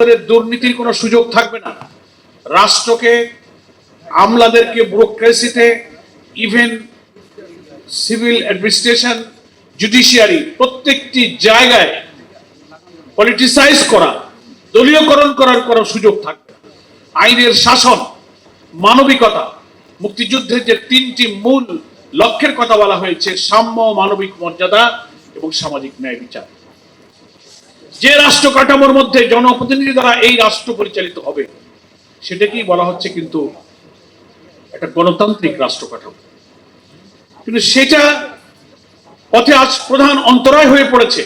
দুর্নীতির কোনো সুযোগ থাকবে না। রাষ্ট্রকে, আমলাদেরকে ব্যুরোক্রেসিতে, ইভেন সিভিল অ্যাডমিনিস্ট্রেশন, জুডিশিয়ারি প্রত্যেকটি জায়গায় পলিটিসাইজ করা, দলীয়করণ করার কোনো সুযোগ থাকবে না। আইনের শাসন, মানবিকতা, মুক্তিযুদ্ধের যে তিনটি মূল লক্ষ্যের কথা বলা হয়েছে, সাম্য, মানবিক মর্যাদা এবং সামাজিক ন্যায় বিচার। যে রাষ্ট্র কাঠামোর মধ্যে জনপ্রতিনিধি দ্বারা এই রাষ্ট্র পরিচালিত হবে সেটাকেই বলা হচ্ছে কিন্তু একটা গণতান্ত্রিক রাষ্ট্র কাঠামো। কিন্তু সেটা পথে আজ প্রধান অন্তরায় হয়ে পড়েছে।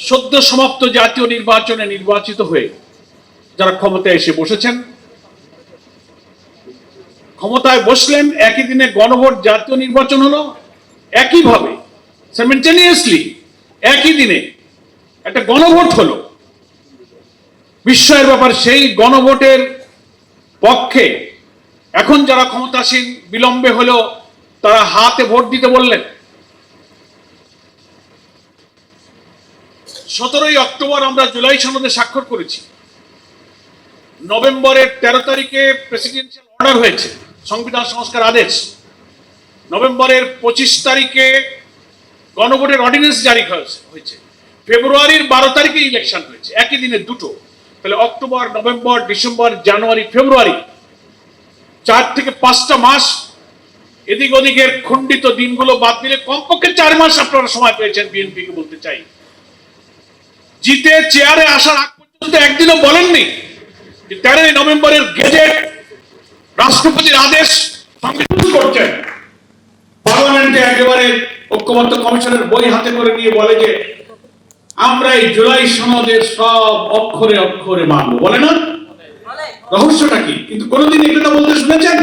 সদ্য সমাপ্ত জাতীয় নির্বাচনে নির্বাচিত হয়ে যারা ক্ষমতায় এসে বসেছেন, ক্ষমতায় বসলেন, একই দিনে গণভোট, জাতীয় নির্বাচন হলো, একইভাবে সাইমেলটেনিয়াসলি একই দিনে একটা গণভোট হলো। বিস্ময়ের ব্যাপার, সেই গণভোটের পক্ষে এখন যারা ক্ষমতাসীন, বিলম্বে হলেও তারা হাতে ভোট দিতে বললেন। 17ই অক্টোবর আমরা জুলাই সনদে স্বাক্ষর করেছি। নভেম্বরের 13 তারিখে প্রেসিডেন্সিয়াল অর্ডার হয়েছে, সংবিধান সংস্কার আদেশ। নভেম্বরের 25 তারিখে গণভোটের অর্ডিন্যান্স জারি হয়েছে। ফেব্রুয়ারির 12 তারিখে ইলেকশন হয়েছে, একই দিনে দুটো। তাহলে অক্টোবর, নভেম্বর, ডিসেম্বর, জানুয়ারি, ফেব্রুয়ারি, 4 থেকে 5টা মাস। এদিক ওদিকের খণ্ডিত দিনগুলো বাদ দিলে কমপক্ষে 4 মাস আপনারা সময় পেয়েছেন। বিএনপিকে বলতে চাই, জিতে চেয়ারে আসার আগ পর্যন্ত একদিনও বলেননি যে 13 নভেম্বরের গেজেট, রাষ্ট্রপতির আদেশ সংবিধান করছেন। পার্লামেন্টে একেবারে ঐক্যমত্য কমিশনের বই হাতে করে নিয়ে বলে যে আমরা এই জুলাই সনদের সব অক্ষরে অক্ষরে মানব, বলে না? রহস্যটা কি? কিন্তু কোনোদিন এই কথা বলতে শুনেছেন?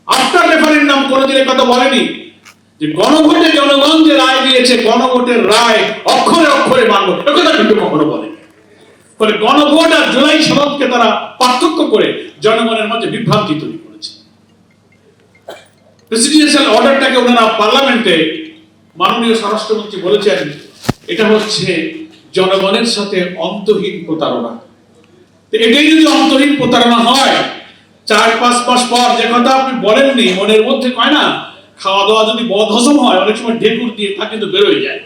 আফটার রেফারেন্ডাম কোনোদিন এই কথা বলেনি যে গণভোটে জনগণ যে রায় দিয়েছে, গণভোটের রায় অক্ষরে অক্ষরে মানব, একথা কিন্তু কখনো বলেনি। ফলে গণভোট আর জুলাই সনদকে তারা পার্থক্য করে জনগণের মধ্যে বিভ্রান্তি তৈরি করেছে। প্রেসিডেন্সিয়াল অর্ডারটাকে ওনারা পার্লামেন্টে, মাননীয় স্বরাষ্ট্রমন্ত্রী বলেছেন এটা হচ্ছে জনগণের সাথে অন্তহীন প্রতারণা। এটাই যদি অন্তহীন প্রতারণা হয়, 4-5 মাস পর যে কথা আপনি বলেননি, মনের মধ্যে কয় না, খাওয়া দাওয়া যদি বদহজম হয় অনেক সময় ঢেকুর দিয়ে তা কিন্তু বেরোয় যায়।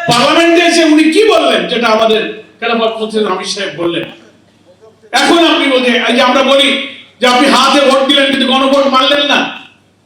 পার্লামেন্টে এসে উনি কি বললেন, যেটা আমাদের খেলাফত মন্ত্রী আমির সাহেব বললেন। এখন আপনি বলতে, এই যে আমরা বলি যে আপনি হাতে ভোট দিলেন কিন্তু গণভোট মানলেন না,